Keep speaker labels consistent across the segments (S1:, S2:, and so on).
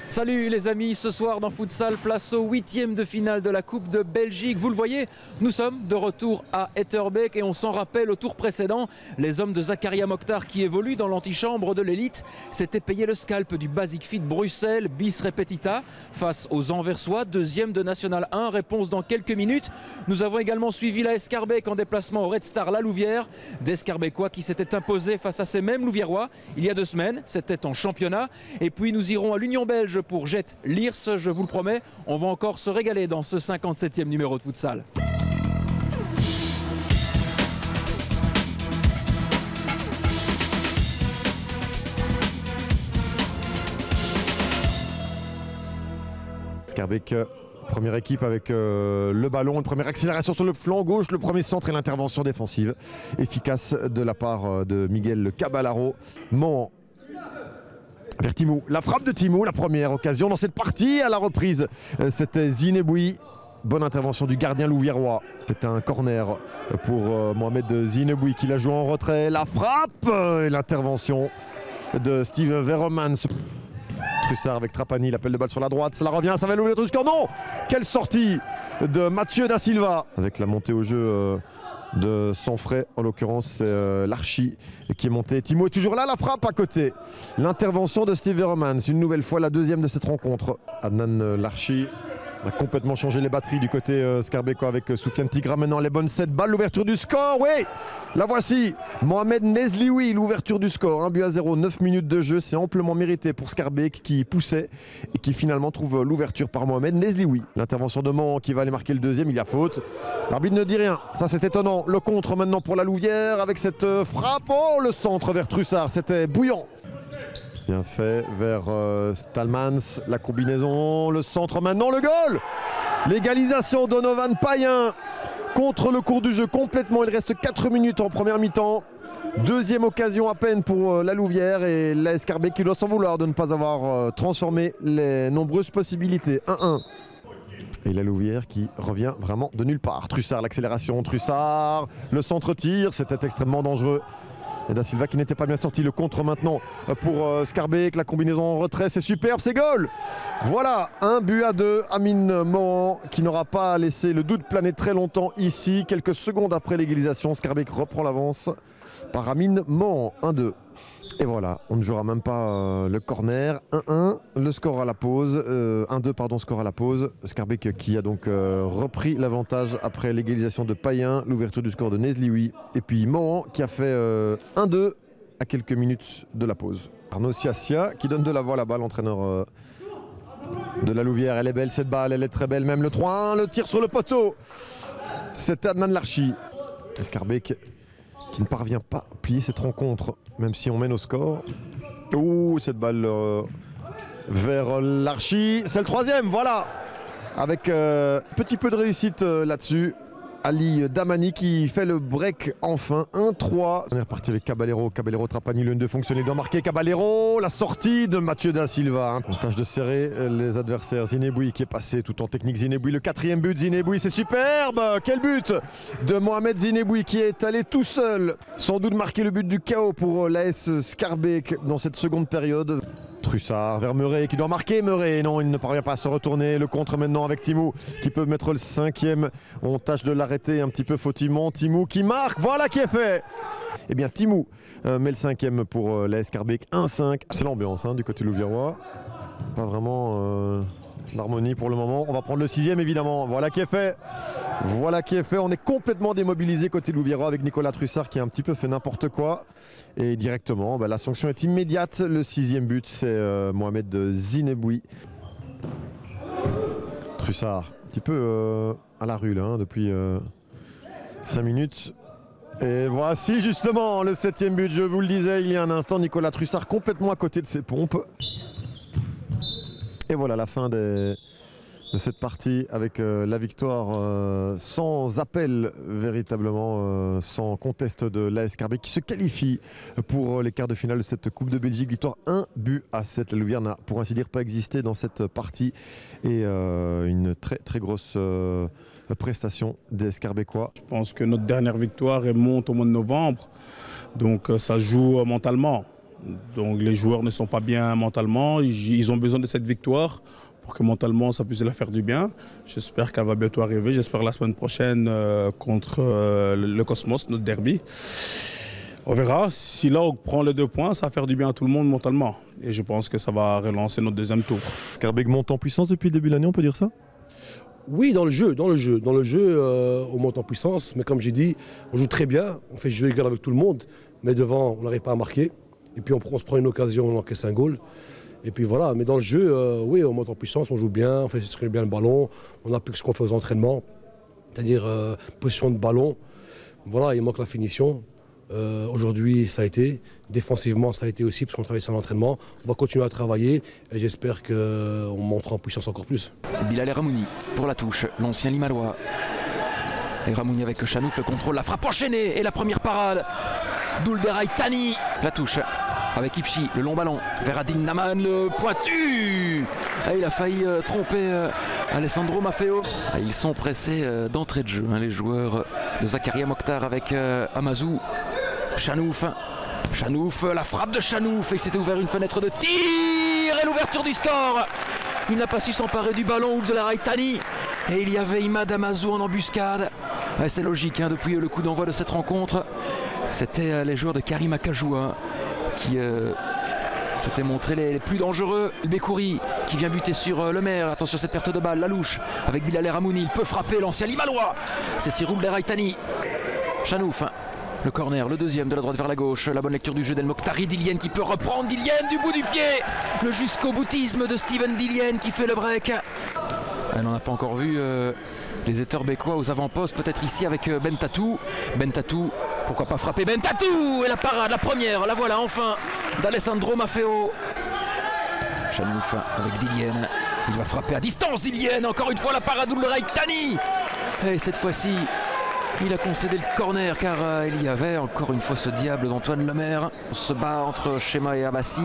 S1: Salut les amis, ce soir dans Futsal, place au 8e de finale de la Coupe de Belgique. Vous le voyez, nous sommes de retour à Etterbeek et on s'en rappelle au tour précédent, les hommes de Zakaria Mokhtar qui évoluent dans l'antichambre de l'élite s'étaient payé le scalp du Basic Fit Bruxelles bis repetita face aux Anversois, deuxième de National 1. Réponse dans quelques minutes. Nous avons également suivi la Schaerbeek en déplacement au Red Star La Louvière, des Schaerbeekois qui s'étaient imposés face à ces mêmes Louviérois il y a 2 semaines, c'était en championnat. Et puis nous irons à l'Union Belge pour Jet Liers, je vous le promets, on va encore se régaler dans ce 57e numéro de Futsal.
S2: Schaerbeek, première équipe avec le ballon, une première accélération sur le flanc gauche, le premier centre et l'intervention défensive efficace de la part de Miguel Caballero. Mon vers Timou, la frappe de Timou, la première occasion dans cette partie. À la reprise, c'était Zineboui. Bonne intervention du gardien louviérois. C'était un corner pour Mohamed Zineboui qui l'a joué en retrait. La frappe et l'intervention de Steve Veromans. Trussard avec Trapani, l'appel de balle sur la droite, ça la revient, ça va l'ouvrir le score. Non, quelle sortie de Mathieu Da Silva avec la montée au jeu de Sanfray, en l'occurrence c'est l'Archi qui est monté. Timo est toujours là, la frappe à côté. L'intervention de Steve Veromans, une nouvelle fois la deuxième de cette rencontre. Adnan l'Archi a complètement changé les batteries du côté Schaerbeekois avec Soufiane Tigra. Maintenant les bonnes 7 balles, l'ouverture du score, oui, la voici. Mohamed Nezlioui, l'ouverture du score, 1-0, 9 minutes de jeu, c'est amplement mérité pour Schaerbeek qui poussait et qui finalement trouve l'ouverture par Mohamed Nezlioui. L'intervention de Mans qui va aller marquer le deuxième, il y a faute. L'arbitre ne dit rien, ça c'est étonnant. Le contre maintenant pour la Louvière avec cette frappe, oh le centre vers Trussard, c'était bouillant. Bien fait vers Stalmans, la combinaison, le centre maintenant, le goal. L'égalisation Donovan Payen contre le cours du jeu complètement. Il reste 4 minutes en première mi-temps. Deuxième occasion à peine pour la Louvière et la Schaerbeek qui doit s'en vouloir de ne pas avoir transformé les nombreuses possibilités. 1-1. Et la Louvière qui revient vraiment de nulle part. Trussard, l'accélération, Trussard, le centre tire, c'était extrêmement dangereux. Et Da Silva qui n'était pas bien sorti, le contre maintenant pour Schaerbeek, la combinaison en retrait, c'est superbe, c'est goal. Voilà, 1-2, Amine Mohan qui n'aura pas laissé le doute planer très longtemps ici. Quelques secondes après l'égalisation, Schaerbeek reprend l'avance par Amine Mohan, 1-2. Et voilà, on ne jouera même pas le corner, 1-1, le score à la pause, 1-2 pardon, score à la pause. Schaerbeek qui a donc repris l'avantage après l'égalisation de Payen, l'ouverture du score de Nezlioui. Et puis Mohan qui a fait 1-2 à quelques minutes de la pause. Arnaud Siassia qui donne de la voix là-bas, l'entraîneur de la Louvière. Elle est belle cette balle, elle est très belle, même le 3-1, le tir sur le poteau. C'était Adnan l'Archi. Schaerbeek qui ne parvient pas à plier cette rencontre, même si on mène au score. Ouh, cette balle vers l'Archi. C'est le 3e, voilà. Avec petit peu de réussite là-dessus. Ali Damani qui fait le break enfin, 1-3. On est reparti avec Caballero, Trapani, le 1-2 fonctionne, il doit marquer Caballero. La sortie de Mathieu Da Silva. On tâche de serrer les adversaires. Zineboui qui est passé tout en technique. Zineboui, le 4e but, Zineboui, c'est superbe. Quel but de Mohamed Zineboui qui est allé tout seul. Sans doute marquer le but du chaos pour l'AS Schaerbeek dans cette seconde période. Trussard vers Meuret qui doit marquer. Meuret, non, il ne parvient pas à se retourner. Le contre maintenant avec Timou qui peut mettre le 5e. On tâche de l'arrêter un petit peu fautivement. Timou qui marque, voilà qui est fait. Eh bien Timou met le 5e pour la Schaerbeek, 1-5. C'est l'ambiance du côté louviérois. Pas vraiment l'harmonie pour le moment. On va prendre le 6e évidemment. Voilà qui est fait. Voilà qui est fait. On est complètement démobilisé côté louviérois avec Nicolas Trussard qui a un petit peu fait n'importe quoi. Et directement, la sanction est immédiate. Le 6e but, c'est Mohamed Zineboui. Trussard, un petit peu à la rue là, depuis 5 minutes. Et voici justement le 7e but. Je vous le disais il y a un instant, Nicolas Trussard complètement à côté de ses pompes. Et voilà la fin de cette partie avec la victoire sans appel, véritablement sans conteste de l'AS Schaerbeek qui se qualifie pour les quarts de finale de cette Coupe de Belgique. Victoire 1-7. La Louvière n'a pour ainsi dire pas existé dans cette partie et une très très grosse prestation des Schaerbeekois.
S3: Je pense que notre dernière victoire remonte au mois de novembre, donc ça joue mentalement. Donc les joueurs ne sont pas bien mentalement, ils ont besoin de cette victoire pour que mentalement ça puisse leur faire du bien. J'espère qu'elle va bientôt arriver, j'espère la semaine prochaine contre le Cosmos, notre derby. On verra, si là on prend les 2 points, ça va faire du bien à tout le monde mentalement. Et je pense que ça va relancer notre deuxième tour.
S2: Schaerbeek monte en puissance depuis le début de l'année, on peut dire ça?
S4: Oui, dans le jeu, on monte en puissance, mais comme j'ai dit, on joue très bien, on fait jeu égal avec tout le monde, mais devant, on n'arrive pas à marquer. Et puis on se prend une occasion, on encaisse un goal. Et puis voilà, mais dans le jeu, oui, on monte en puissance, on joue bien, on fait circuler bien le ballon, on a plus ce qu'on fait aux entraînements, c'est-à-dire position de ballon. Voilà, il manque la finition. Aujourd'hui, ça a été. Défensivement, ça a été aussi, parce qu'on travaille sur l'entraînement. On va continuer à travailler et j'espère qu'on montera en puissance encore plus.
S1: Bilal Ramouni pour la touche, l'ancien Limalois. Et Ramouni avec Chanouf, le contrôle, la frappe enchaînée et la première parade. Doulderay Tani, la touche avec Ipchi, le long ballon vers Adil Naman, le pointu. Et il a failli tromper Alessandro Maffeo. Ils sont pressés d'entrée de jeu, les joueurs de Zakaria Mokhtar avec Amazou. Chanouf, la frappe de Chanouf, et il s'était ouvert une fenêtre de tir et l'ouverture du score. Il n'a pas su s'emparer du ballon de la Raitani et il y avait Imad Amazou en embuscade. C'est logique, depuis le coup d'envoi de cette rencontre, c'était les joueurs de Karim Akajoua qui s'étaient montrés les plus dangereux. Bekouri qui vient buter sur le maire. Attention cette perte de balle, la louche avec Bilal Ramouni, il peut frapper l'ancien Limalois. C'est Cyril Raitani. Chanouf. Le corner, le deuxième de la droite vers la gauche. La bonne lecture du jeu d'El Mokhtari. Dillian qui peut reprendre. Dillian du bout du pied. Le jusqu'au boutisme de Steven Dillian qui fait le break. On n'en a pas encore vu les Etterbecquois aux avant-postes. Peut-être ici avec Bentatou. Bentatou, pourquoi pas frapper Bentatou. Et la parade, la première, la voilà enfin d'Alessandro Maffeo. Chanouf avec Dillian. Il va frapper à distance Dillian. Encore une fois la parade de Raitani. Et cette fois-ci, il a concédé le corner car il y avait encore une fois ce diable d'Antoine Lemaire. On se bat entre Shema et Abassi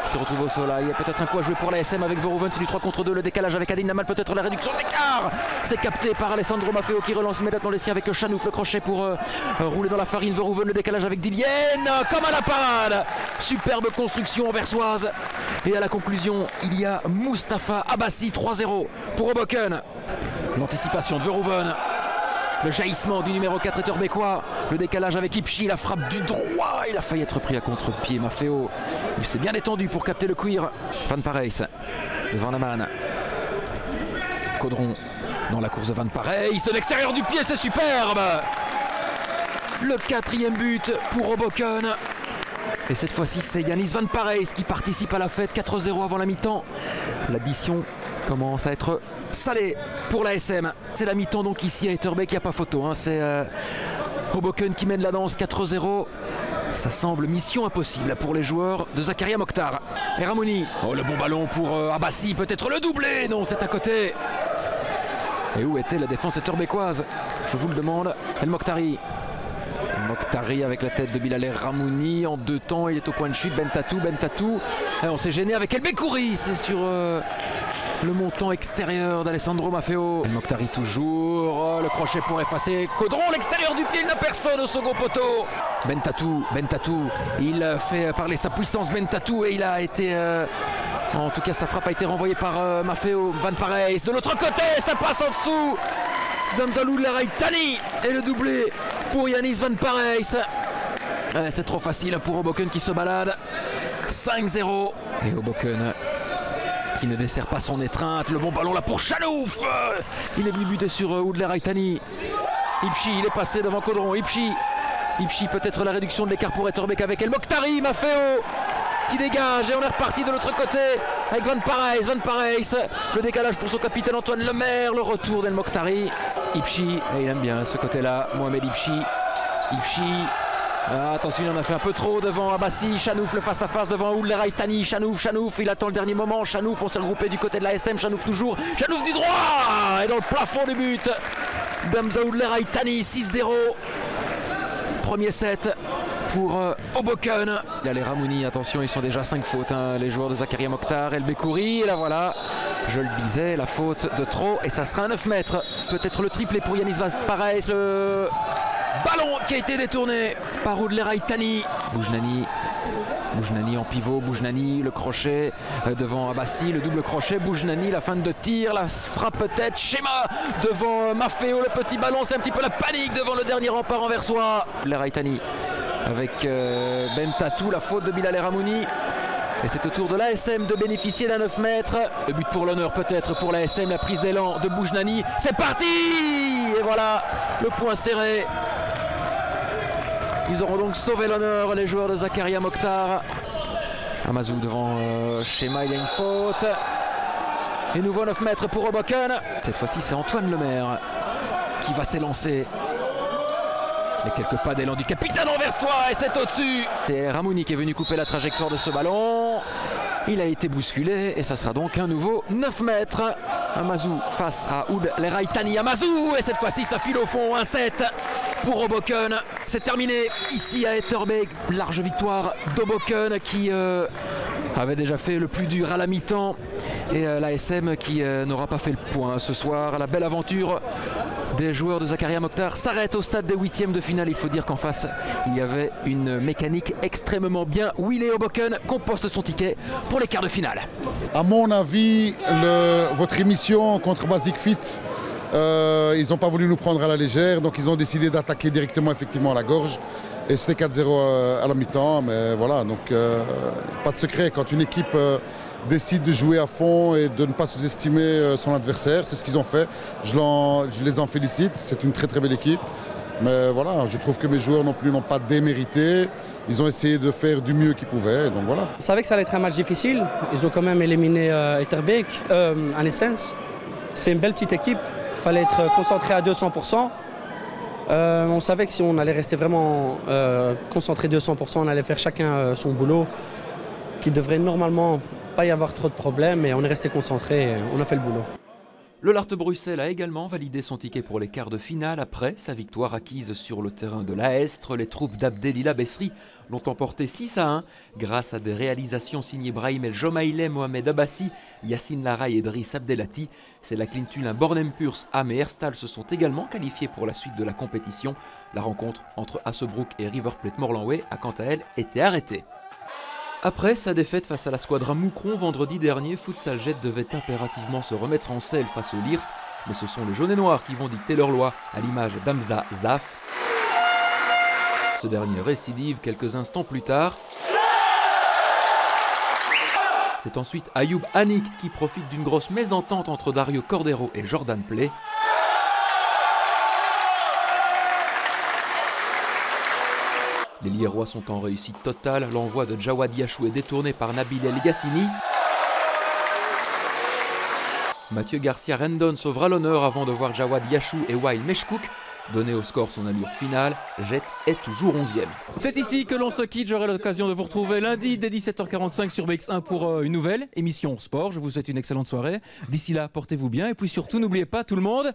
S1: qui se retrouve au sol. Il y a peut-être un coup à jouer pour la SM avec Verhoeven. C'est du 3 contre 2. Le décalage avec Adil Namal. Peut-être la réduction de l'écart. C'est capté par Alessandro Maffeo qui relance immédiatement les siens avec Chanouf. Le crochet pour rouler dans la farine. Verhoeven, le décalage avec Dillian. Comme à la parade. Superbe construction anversoise. Et à la conclusion, il y a Mustapha Abassi. 3-0 pour Hoboken. L'anticipation de Verhoeven. Le jaillissement du numéro 4 Etterbecquois. Le décalage avec Ipchi, la frappe du droit. Il a failli être pris à contre-pied. Maffeo, il s'est bien étendu pour capter le cuir. Van Parijs devant Naman. Caudron dans la course de Van Parijs. De l'extérieur du pied, c'est superbe. Le 4e but pour Hoboken. Et cette fois-ci, c'est Yanis Van Parijs qui participe à la fête. 4-0 avant la mi-temps. L'addition commence à être salée pour la SM. C'est la mi-temps donc ici à Etterbeek, il n'y a pas photo. C'est Hoboken qui mène la danse 4-0. Ça semble mission impossible pour les joueurs de Zakaria Mokhtar. Et Ramouni, le bon ballon pour Abassi, peut-être le doublé. Non, c'est à côté. Et où était la défense etterbeekoise? Je vous le demande. El Mokhtari. Mokhtari avec la tête de Bilal Ramouni en 2 temps. Il est au point de chute. Bentatou. Et on s'est gêné avec El Bekouri. C'est sur le montant extérieur d'Alessandro Maffeo. Mokhtari toujours. Le crochet pour effacer. Caudron, l'extérieur du pied. Il n'a personne au second poteau. Bentatou. Il fait parler sa puissance Bentatou. Et il a été... en tout cas, sa frappe a été renvoyée par Maffeo. Van Parijs de l'autre côté. Ça passe en dessous. Zamzalou Raitani. Et le doublé pour Yanis Van Parijs. C'est trop facile pour Hoboken qui se balade. 5-0. Et Hoboken qui ne dessert pas son étreinte. Le bon ballon là pour Chanouf. Il est venu buter sur Oudler Raitani. Ipchi, il est passé devant Caudron. Ipchi, peut-être la réduction de l'écart pour Etterbeek avec El Mokhtari. Maffeo qui dégage et on est reparti de l'autre côté avec Van Parijs. Le décalage pour son capitaine Antoine Lemaire. Le retour d'El Mokhtari. Ipchi, il aime bien ce côté-là. Mohamed Ipchi. Attention, il en a fait un peu trop devant Abassi. Chanouf, le face-à-face devant Oudler Raitani. Chanouf, il attend le dernier moment. Chanouf, on s'est regroupé du côté de la SM. Chanouf toujours. Chanouf du droit. Et dans le plafond du but d'Hamza Oudler Raitani. 6-0. Premier set pour Hoboken. Il y a les Ramouni, attention, ils sont déjà 5 fautes. Les joueurs de Zakaria Mokhtar, El Bekouri. Et là voilà, je le disais, la faute de trop. Et ça sera un 9 mètres. Peut-être le triplé pour Yanis Van Parijs. Le ballon qui a été détourné par Oudler Raitani. Boujnani Boujnani en pivot, Boujnani le crochet devant Abassi, le double crochet, Boujnani la fin de tir, la frappe peut-être, Chema devant Maffeo, le petit ballon, c'est un petit peu la panique devant le dernier rempart anversois. Le Raitani avec Bentatou, la faute de Bilal Eramouni. Et c'est au tour de l'ASM de bénéficier d'un 9 mètres. Le but pour l'honneur peut-être pour l'ASM, la prise d'élan de Boujnani. C'est parti! Et voilà, le point serré. Ils auront donc sauvé l'honneur, les joueurs de Zakaria Mokhtar. Amazou devant Chema, il y a une faute. Et nouveau 9 mètres pour Hoboken. Cette fois-ci, c'est Antoine Lemaire qui va s'élancer. Et quelques pas d'élan du capitaine anversois et c'est au-dessus. C'est Ramouni qui est venu couper la trajectoire de ce ballon. Il a été bousculé et ça sera donc un nouveau 9 mètres. Amazou face à Oud Leraitani. Amazou et cette fois-ci ça file au fond. 1-7 pour Hoboken. C'est terminé ici à Etterbeek. Large victoire d'Hoboken qui avait déjà fait le plus dur à la mi-temps. Et l'ASM qui n'aura pas fait le point ce soir. La belle aventure des joueurs de Zakaria Mokhtar s'arrête au stade des huitièmes de finale. Il faut dire qu'en face, il y avait une mécanique extrêmement bien huilée. Hoboken composte son ticket pour les quarts de finale.
S5: À mon avis, votre émission contre Basic Fit, ils n'ont pas voulu nous prendre à la légère, donc ils ont décidé d'attaquer directement effectivement à la gorge. Et c'était 4-0 à la mi-temps, mais voilà, donc pas de secret. Quand une équipe décide de jouer à fond et de ne pas sous-estimer son adversaire, c'est ce qu'ils ont fait. Je les en félicite, c'est une très très belle équipe. Mais voilà, je trouve que mes joueurs non plus n'ont pas démérité. Ils ont essayé de faire du mieux qu'ils pouvaient, donc voilà.
S6: On savait que ça allait être un match difficile. Ils ont quand même éliminé Etterbeek, en essence. C'est une belle petite équipe, il fallait être concentré à 200%. On savait que si on allait rester vraiment concentré 200%, on allait faire chacun son boulot, qu'il devrait normalement pas y avoir trop de problèmes, et on est resté concentré, et on a fait le boulot.
S1: Le Larthe Bruxelles a également validé son ticket pour les quarts de finale après sa victoire acquise sur le terrain de l'Aestre. Les troupes d'Abdelila Bessri l'ont emporté 6-1 grâce à des réalisations signées Brahim El Jomaïleh, Mohamed Abassi, Yassine Laray et Driss Abdelati. C'est la Clintulin Bornem-Purs, Ham et Herstal se sont également qualifiés pour la suite de la compétition. La rencontre entre Assebrook et River Plate Morlanway a quant à elle été arrêtée. Après sa défaite face à la squadra Moucron vendredi dernier, Futsal Jet devait impérativement se remettre en selle face aux Lirs, mais ce sont les jaunes et noirs qui vont dicter leur loi, à l'image d'Hamza Zaf. Ce dernier récidive quelques instants plus tard. C'est ensuite Ayoub Hanik qui profite d'une grosse mésentente entre Dario Cordero et Jordan Play. Les Lierois sont en réussite totale. L'envoi de Jawad Yachou est détourné par Nabil El Gassini. Mathieu Garcia Rendon sauvera l'honneur avant de voir Jawad Yachou et Wael Meshkouk donner au score son allure finale. Jet est toujours 11e. C'est ici que l'on se quitte. J'aurai l'occasion de vous retrouver lundi dès 17h45 sur BX1 pour une nouvelle émission sport. Je vous souhaite une excellente soirée. D'ici là, portez-vous bien et puis surtout, n'oubliez pas tout le monde...